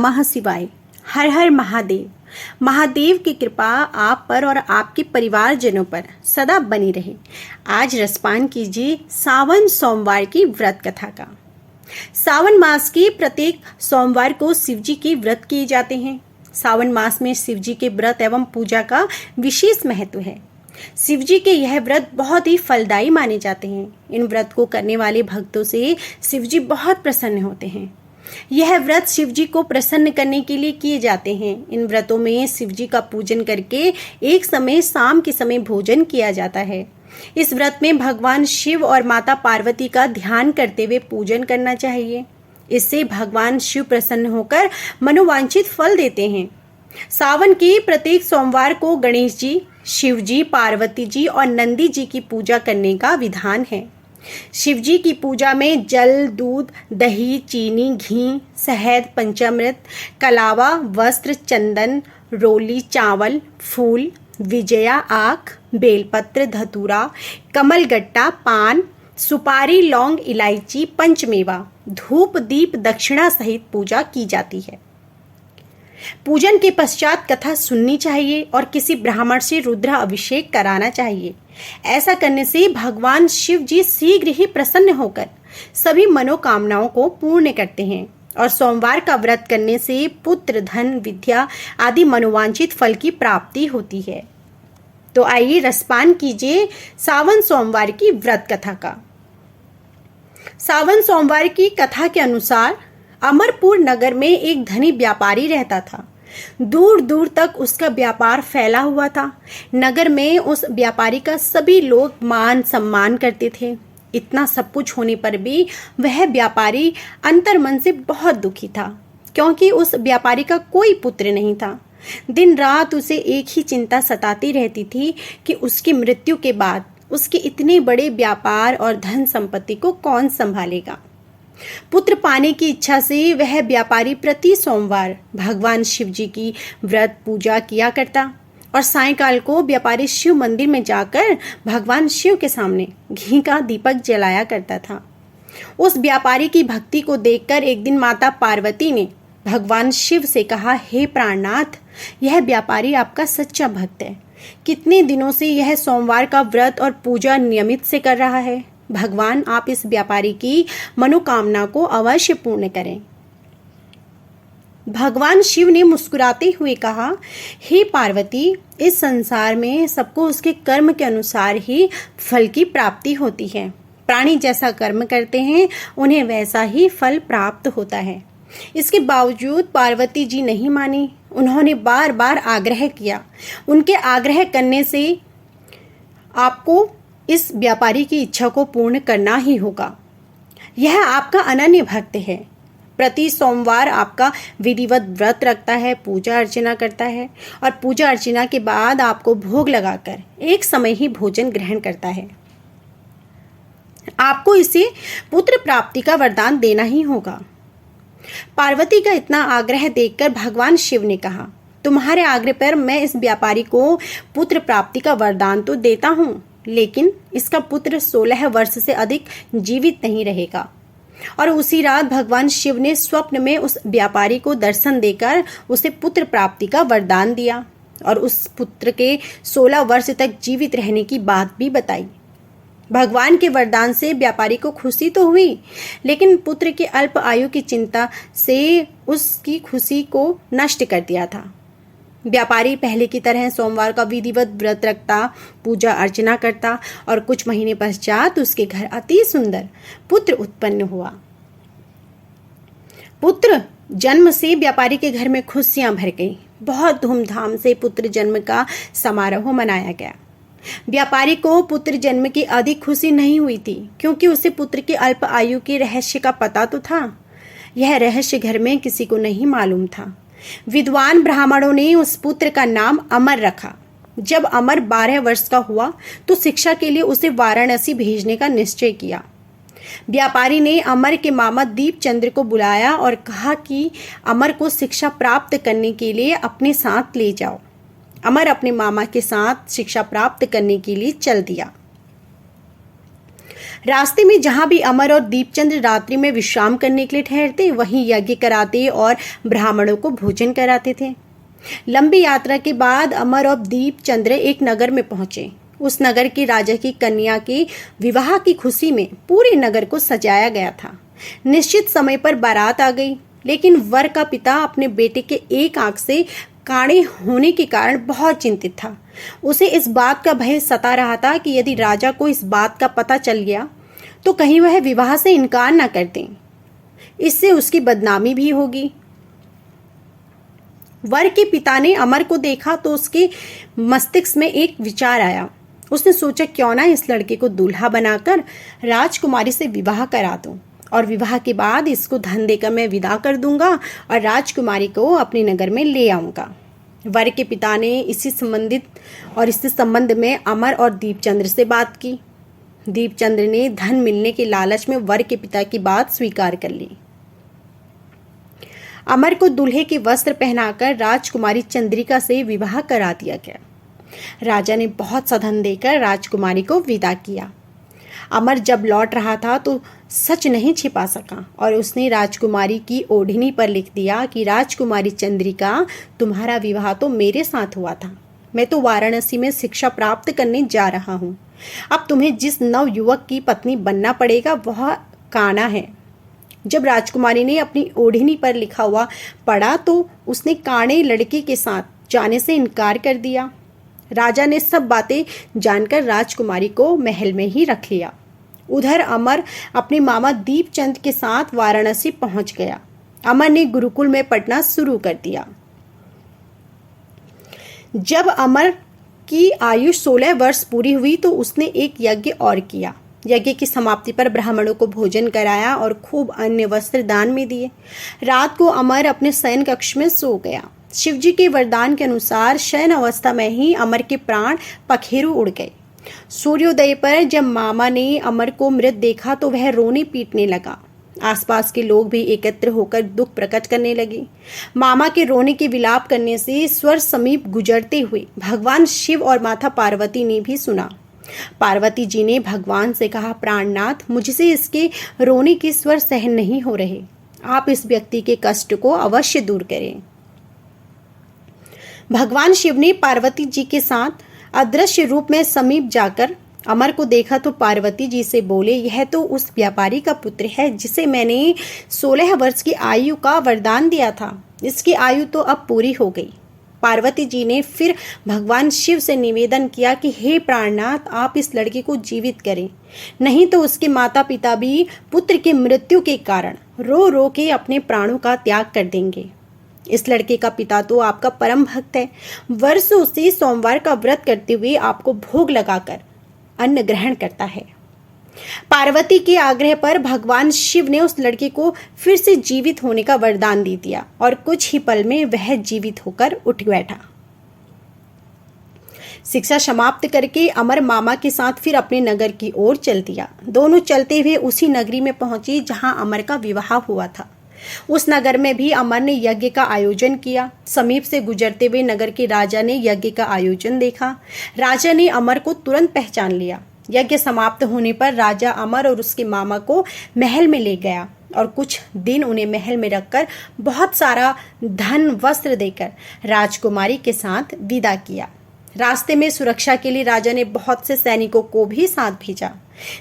नमः शिवाय। हर हर महादेव। महादेव की कृपा आप पर और आपके परिवारजनों पर सदा बनी रहे। आज रसपान कीजिए सावन सोमवार की व्रत कथा का। सावन मास के प्रत्येक सोमवार को शिव जी के व्रत किए जाते हैं। सावन मास में शिव जी के व्रत एवं पूजा का विशेष महत्व है। शिव जी के यह व्रत बहुत ही फलदायी माने जाते हैं। इन व्रत को करने वाले भक्तों से शिव जी बहुत प्रसन्न होते हैं। यह व्रत शिव जी को प्रसन्न करने के लिए किए जाते हैं। इन व्रतों में शिव जी का पूजन करके एक समय शाम के समय भोजन किया जाता है। इस व्रत में भगवान शिव और माता पार्वती का ध्यान करते हुए पूजन करना चाहिए। इससे भगवान शिव प्रसन्न होकर मनोवांछित फल देते हैं। सावन के प्रत्येक सोमवार को गणेश जी, शिव जी, पार्वती जी और नंदी जी की पूजा करने का विधान है। शिव जी की पूजा में जल, दूध, दही, चीनी, घी, शहद, पंचामृत, कलावा, वस्त्र, चंदन, रोली, चावल, फूल, विजया आख, बेलपत्र, धतूरा, कमलगट्टा, पान, सुपारी, लौंग, इलायची, पंचमेवा, धूप, दीप, दक्षिणा सहित पूजा की जाती है। पूजन के पश्चात कथा सुननी चाहिए और किसी ब्राह्मण से रुद्र अभिषेक कराना चाहिए। ऐसा करने से भगवान शिव जी शीघ्र ही प्रसन्न होकर सभी मनोकामनाओं को पूर्ण करते हैं और सोमवार का व्रत करने से पुत्र, धन, विद्या आदि मनोवांछित फल की प्राप्ति होती है। तो आइए रसपान कीजिए सावन सोमवार की व्रत कथा का। सावन सोमवार की कथा के अनुसार अमरपुर नगर में एक धनी व्यापारी रहता था। दूर दूर तक उसका व्यापार फैला हुआ था। नगर में उस व्यापारी का सभी लोग मान सम्मान करते थे। इतना सब कुछ होने पर भी वह व्यापारी अंतर्मन से बहुत दुखी था, क्योंकि उस व्यापारी का कोई पुत्र नहीं था। दिन रात उसे एक ही चिंता सताती रहती थी कि उसकी मृत्यु के बाद उसके इतने बड़े व्यापार और धन संपत्ति को कौन संभालेगा। पुत्र पाने की इच्छा से वह व्यापारी प्रति सोमवार भगवान शिव जी की व्रत पूजा किया करता और सायंकाल को व्यापारी शिव मंदिर में जाकर भगवान शिव के सामने घी का दीपक जलाया करता था। उस व्यापारी की भक्ति को देखकर एक दिन माता पार्वती ने भगवान शिव से कहा, हे प्राणनाथ, यह व्यापारी आपका सच्चा भक्त है। कितने दिनों से यह सोमवार का व्रत और पूजा नियमित से कर रहा है। भगवान आप इस व्यापारी की मनोकामना को अवश्य पूर्ण करें। भगवान शिव ने मुस्कुराते हुए कहा, हे पार्वती, इस संसार में सबको उसके कर्म के अनुसार ही फल की प्राप्ति होती है। प्राणी जैसा कर्म करते हैं उन्हें वैसा ही फल प्राप्त होता है। इसके बावजूद पार्वती जी नहीं मानी। उन्होंने बार बार आग्रह किया। उनके आग्रह करने से आपको इस व्यापारी की इच्छा को पूर्ण करना ही होगा। यह आपका अनन्य भक्त है। प्रति सोमवार आपका विधिवत व्रत रखता है, पूजा अर्चना करता है और पूजा अर्चना के बाद आपको भोग लगाकर एक समय ही भोजन ग्रहण करता है। आपको इसे पुत्र प्राप्ति का वरदान देना ही होगा। पार्वती का इतना आग्रह देखकर भगवान शिव ने कहा, तुम्हारे आग्रह पर मैं इस व्यापारी को पुत्र प्राप्ति का वरदान तो देता हूँ, लेकिन इसका पुत्र 16 वर्ष से अधिक जीवित नहीं रहेगा। और उसी रात भगवान शिव ने स्वप्न में उस व्यापारी को दर्शन देकर उसे पुत्र प्राप्ति का वरदान दिया और उस पुत्र के 16 वर्ष तक जीवित रहने की बात भी बताई। भगवान के वरदान से व्यापारी को खुशी तो हुई, लेकिन पुत्र की अल्प आयु की चिंता से उसकी खुशी को नष्ट कर दिया था। व्यापारी पहले की तरह सोमवार का विधिवत व्रत रखता, पूजा अर्चना करता और कुछ महीने पश्चात उसके घर अति सुंदर पुत्र उत्पन्न हुआ। पुत्र जन्म से व्यापारी के घर में खुशियां भर गईं। बहुत धूमधाम से पुत्र जन्म का समारोह मनाया गया। व्यापारी को पुत्र जन्म की अधिक खुशी नहीं हुई थी, क्योंकि उसे पुत्र की अल्प आयु के रहस्य का पता तो था। यह रहस्य घर में किसी को नहीं मालूम था। विद्वान ब्राह्मणों ने उस पुत्र का नाम अमर रखा। जब अमर 12 वर्ष का हुआ तो शिक्षा के लिए उसे वाराणसी भेजने का निश्चय किया। व्यापारी ने अमर के मामा दीपचंद्र को बुलाया और कहा कि अमर को शिक्षा प्राप्त करने के लिए अपने साथ ले जाओ। अमर अपने मामा के साथ शिक्षा प्राप्त करने के लिए चल दिया। रास्ते में जहां भी अमर और दीपचंद्र रात्रि में विश्राम करने के लिए ठहरते, वहीं यज्ञ कराते और ब्राह्मणों को भोजन कराते थे। लंबी यात्रा के बाद अमर और दीपचंद्र एक नगर में पहुंचे। उस नगर के राजा की कन्या के विवाह की खुशी में पूरे नगर को सजाया गया था। निश्चित समय पर बारात आ गई, लेकिन वर का पिता अपने बेटे के एक आंख से काणे होने के कारण बहुत चिंतित था। उसे इस बात का भय सता रहा था कि यदि राजा को इस बात का पता चल गया तो कहीं वह विवाह से इनकार न कर दें। इससे उसकी बदनामी भी होगी। वर के पिता ने अमर को देखा तो उसके मस्तिष्क में एक विचार आया। उसने सोचा, क्यों ना इस लड़के को दूल्हा बनाकर राजकुमारी से विवाह करा दूं और विवाह के बाद इसको धन देकर मैं विदा कर दूंगा और राजकुमारी को अपने नगर में ले आऊंगा। वर के पिता ने इसी संबंध में अमर और दीपचंद्र से बात की। दीपचंद्र ने धन मिलने के लालच में वर के पिता की बात स्वीकार कर ली। अमर को दूल्हे के वस्त्र पहनाकर राजकुमारी चंद्रिका से विवाह करा दिया गया। राजा ने बहुत सा धन देकर राजकुमारी को विदा किया। अमर जब लौट रहा था तो सच नहीं छिपा सका और उसने राजकुमारी की ओढ़नी पर लिख दिया कि राजकुमारी चंद्रिका, तुम्हारा विवाह तो मेरे साथ हुआ था। मैं तो वाराणसी में शिक्षा प्राप्त करने जा रहा हूँ। अब तुम्हें जिस नव युवक की पत्नी बनना पड़ेगा वह काना है। जब राजकुमारी ने अपनी ओढ़नी पर लिखा हुआ पढ़ा तो उसने काणे लड़के के साथ जाने से इनकार कर दिया। राजा ने सब बातें जानकर राजकुमारी को महल में ही रख लिया। उधर अमर अपने मामा दीपचंद के साथ वाराणसी पहुंच गया। अमर ने गुरुकुल में पढ़ना शुरू कर दिया। जब अमर की आयु 16 वर्ष पूरी हुई तो उसने एक यज्ञ और किया। यज्ञ की समाप्ति पर ब्राह्मणों को भोजन कराया और खूब अन्य वस्त्र दान में दिए। रात को अमर अपने शयन कक्ष में सो गया। शिवजी के वरदान के अनुसार शयन अवस्था में ही अमर के प्राण पखेरु उड़ गए। सूर्योदय पर जब मामा ने अमर को मृत देखा तो वह रोने पीटने लगा। आसपास के लोग भी एकत्र होकर दुख प्रकट करने लगे। मामा के रोने के विलाप करने से स्वर समीप गुजरते हुए भगवान शिव और माता पार्वती ने भी सुना। पार्वती जी ने भगवान से कहा, प्राणनाथ, मुझसे इसके रोने के स्वर सहन नहीं हो रहे। आप इस व्यक्ति के कष्ट को अवश्य दूर करें। भगवान शिव ने पार्वती जी के साथ अदृश्य रूप में समीप जाकर अमर को देखा तो पार्वती जी से बोले, यह तो उस व्यापारी का पुत्र है जिसे मैंने 16 वर्ष की आयु का वरदान दिया था। इसकी आयु तो अब पूरी हो गई। पार्वती जी ने फिर भगवान शिव से निवेदन किया कि हे प्राणनाथ, आप इस लड़के को जीवित करें, नहीं तो उसके माता पिता भी पुत्र की मृत्यु के कारण रो रो के अपने प्राणों का त्याग कर देंगे। इस लड़के का पिता तो आपका परम भक्त है। वर्षों से सोमवार का व्रत करते हुए आपको भोग लगाकर अन्न ग्रहण करता है। पार्वती के आग्रह पर भगवान शिव ने उस लड़के को फिर से जीवित होने का वरदान दे दिया और कुछ ही पल में वह जीवित होकर उठ बैठा। शिक्षा समाप्त करके अमर मामा के साथ फिर अपने नगर की ओर चल दिया। दोनों चलते हुए उसी नगरी में पहुंचे जहां अमर का विवाह हुआ था। उस नगर में भी अमर ने यज्ञ का आयोजन किया। समीप से गुजरते हुए नगर के राजा ने यज्ञ का आयोजन देखा। राजा ने अमर को तुरंत पहचान लिया। यज्ञ समाप्त होने पर राजा अमर और उसके मामा को महल में ले गया और कुछ दिन उन्हें महल में रखकर बहुत सारा धन वस्त्र देकर राजकुमारी के साथ विदा किया। रास्ते में सुरक्षा के लिए राजा ने बहुत से सैनिकों को भी साथ भेजा।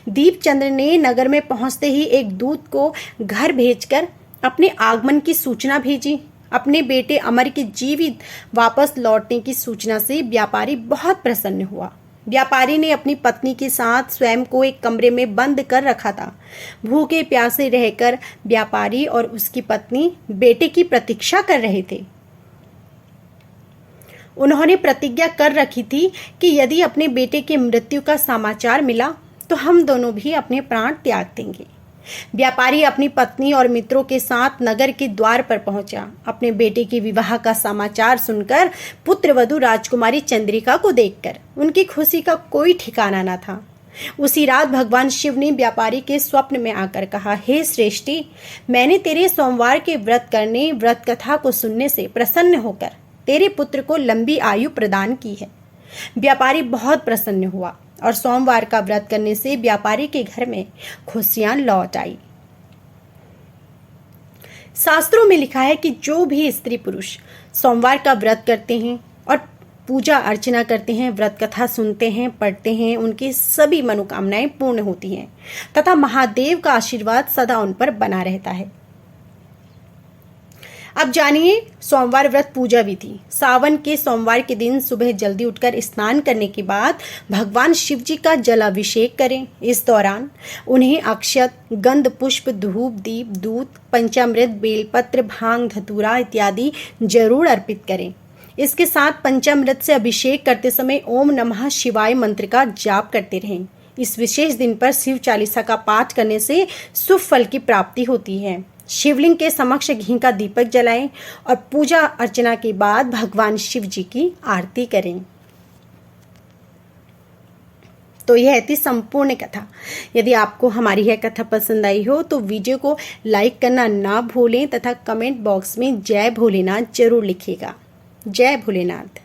दीपचंद्र ने नगर में पहुंचते ही एक दूत को घर भेजकर अपने आगमन की सूचना भेजी। अपने बेटे अमर के जीवित वापस लौटने की सूचना से व्यापारी बहुत प्रसन्न हुआ। व्यापारी ने अपनी पत्नी के साथ स्वयं को एक कमरे में बंद कर रखा था। भूखे प्यासे रहकर व्यापारी और उसकी पत्नी बेटे की प्रतीक्षा कर रहे थे। उन्होंने प्रतिज्ञा कर रखी थी कि यदि अपने बेटे की मृत्यु का समाचार मिला तो हम दोनों भी अपने प्राण त्याग देंगे। व्यापारी अपनी पत्नी और मित्रों के साथ नगर के द्वार पर पहुंचा। अपने बेटे के विवाह का समाचार सुनकर पुत्रवधू राजकुमारी चंद्रिका को देखकर उनकी खुशी का कोई ठिकाना न था। उसी रात भगवान शिव ने व्यापारी के स्वप्न में आकर कहा, हे श्रेष्ठी, मैंने तेरे सोमवार के व्रत करने, व्रत कथा को सुनने से प्रसन्न होकर तेरे पुत्र को लंबी आयु प्रदान की है। व्यापारी बहुत प्रसन्न हुआ। और सोमवार का व्रत करने से व्यापारी के घर में खुशियां लौट आई। शास्त्रों में लिखा है कि जो भी स्त्री पुरुष सोमवार का व्रत करते हैं और पूजा अर्चना करते हैं, व्रत कथा सुनते हैं, पढ़ते हैं, उनकी सभी मनोकामनाएं पूर्ण होती हैं तथा महादेव का आशीर्वाद सदा उन पर बना रहता है। अब जानिए सोमवार व्रत पूजा विधि। सावन के सोमवार के दिन सुबह जल्दी उठकर स्नान करने के बाद भगवान शिव जी का जलाभिषेक करें। इस दौरान उन्हें अक्षत, गंध, पुष्प, धूप, दीप, दूध, पंचामृत, बेलपत्र, भांग, धतूरा इत्यादि जरूर अर्पित करें। इसके साथ पंचामृत से अभिषेक करते समय ओम नमः शिवाय मंत्र का जाप करते रहें। इस विशेष दिन पर शिव चालीसा का पाठ करने से शुभ फल की प्राप्ति होती है। शिवलिंग के समक्ष घी का दीपक जलाएं और पूजा अर्चना के बाद भगवान शिव जी की आरती करें। तो यह थी संपूर्ण कथा। यदि आपको हमारी यह कथा पसंद आई हो तो वीडियो को लाइक करना ना भूलें तथा कमेंट बॉक्स में जय भोलेनाथ जरूर लिखिएगा। जय भोलेनाथ।